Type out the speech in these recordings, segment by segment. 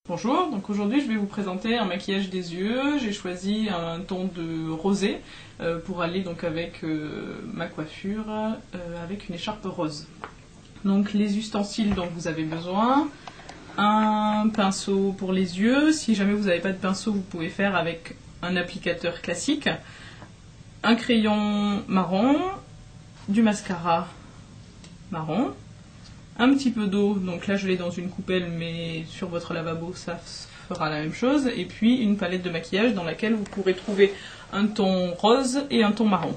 Bonjour, donc aujourd'hui je vais vous présenter un maquillage des yeux. J'ai choisi un ton de rosé pour aller donc avec ma coiffure avec une écharpe rose. Donc les ustensiles dont vous avez besoin, un pinceau pour les yeux. Si jamais vous n'avez pas de pinceau, vous pouvez faire avec un applicateur classique, un crayon marron, du mascara marron, un petit peu d'eau, donc là je l'ai dans une coupelle mais sur votre lavabo ça fera la même chose, et puis une palette de maquillage dans laquelle vous pourrez trouver un ton rose et un ton marron.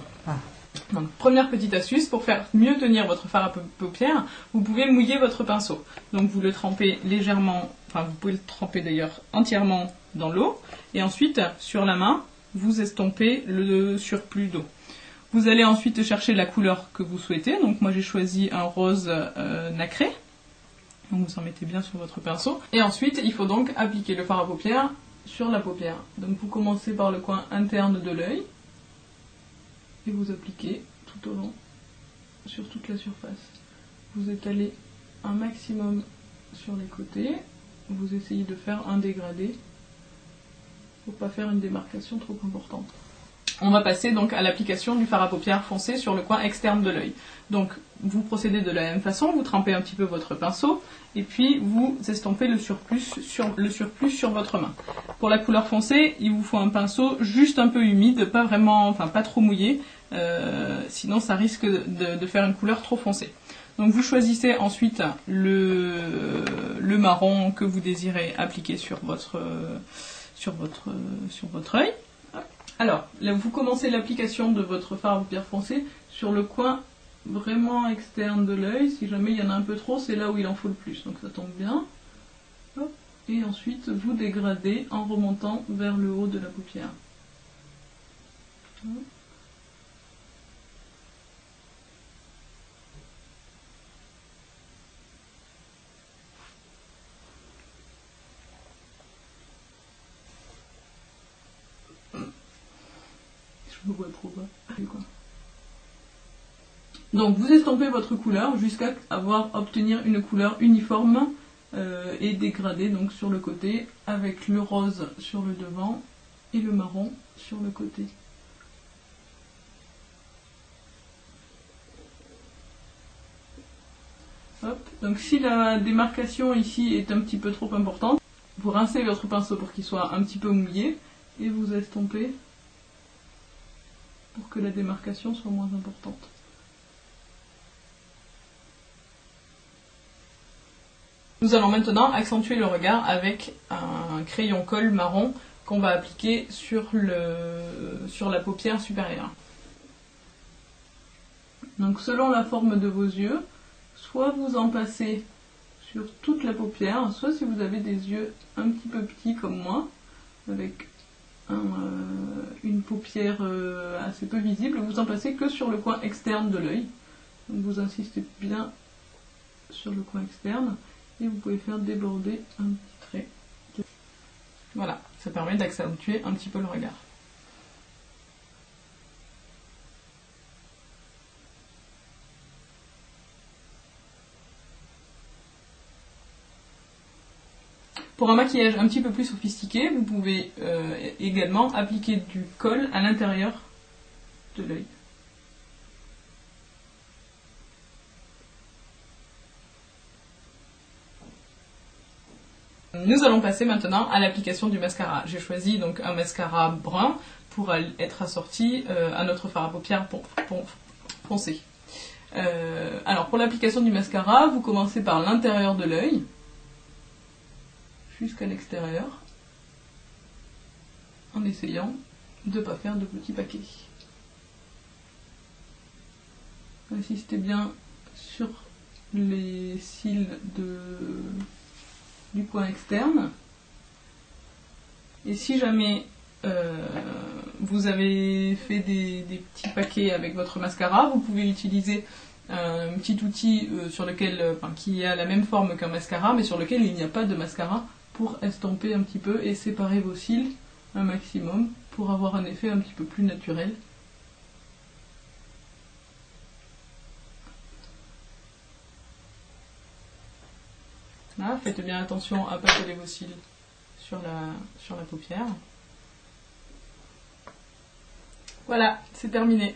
Donc première petite astuce, pour faire mieux tenir votre fard à paupières, vous pouvez mouiller votre pinceau. Donc vous le trempez légèrement, enfin vous pouvez le tremper d'ailleurs entièrement dans l'eau, et ensuite sur la main vous estompez le surplus d'eau. Vous allez ensuite chercher la couleur que vous souhaitez. Donc moi j'ai choisi un rose nacré. Donc vous en mettez bien sur votre pinceau. Et ensuite il faut donc appliquer le fard à paupières sur la paupière. Donc vous commencez par le coin interne de l'œil. Et vous appliquez tout au long sur toute la surface. Vous étalez un maximum sur les côtés. Vous essayez de faire un dégradé pour pas faire une démarcation trop importante. On va passer donc à l'application du fard à paupières foncé sur le coin externe de l'œil. Donc vous procédez de la même façon, vous trempez un petit peu votre pinceau et puis vous estompez le surplus sur votre main. Pour la couleur foncée, il vous faut un pinceau juste un peu humide, pas vraiment, enfin pas trop mouillé, sinon ça risque de faire une couleur trop foncée. Donc vous choisissez ensuite le marron que vous désirez appliquer sur votre œil. Alors, là, vous commencez l'application de votre fard à paupières foncé sur le coin vraiment externe de l'œil. Si jamais il y en a un peu trop, c'est là où il en faut le plus. Donc ça tombe bien. Hop. Et ensuite, vous dégradez en remontant vers le haut de la paupière. Hop. Je me vois trop bas. Donc vous estompez votre couleur jusqu'à obtenir une couleur uniforme et dégradée donc sur le côté, avec le rose sur le devant et le marron sur le côté. Hop. Donc si la démarcation ici est un petit peu trop importante, vous rincez votre pinceau pour qu'il soit un petit peu mouillé et vous estompez pour que la démarcation soit moins importante. Nous allons maintenant accentuer le regard avec un crayon colle marron qu'on va appliquer sur la paupière supérieure. Donc selon la forme de vos yeux, soit vous en passez sur toute la paupière, soit si vous avez des yeux un petit peu petits comme moi, avec une paupière assez peu visible, vous en passez que sur le coin externe de l'œil. Donc vous insistez bien sur le coin externe et vous pouvez faire déborder un petit trait. Voilà, ça permet d'accentuer un petit peu le regard. Pour un maquillage un petit peu plus sophistiqué, vous pouvez également appliquer du colle à l'intérieur de l'œil. Nous allons passer maintenant à l'application du mascara. J'ai choisi donc un mascara brun pour être assorti à notre fard à paupières foncé. Alors pour l'application du mascara, vous commencez par l'intérieur de l'œil jusqu'à l'extérieur, en essayant de ne pas faire de petits paquets. Insistez bien sur les cils du coin externe. Et si jamais vous avez fait des petits paquets avec votre mascara, vous pouvez utiliser un petit outil qui a la même forme qu'un mascara, mais sur lequel il n'y a pas de mascara, pour estomper un petit peu et séparer vos cils un maximum pour avoir un effet un petit peu plus naturel. Là, faites bien attention à ne pas coller vos cils. sur la paupière. Voilà, c'est terminé.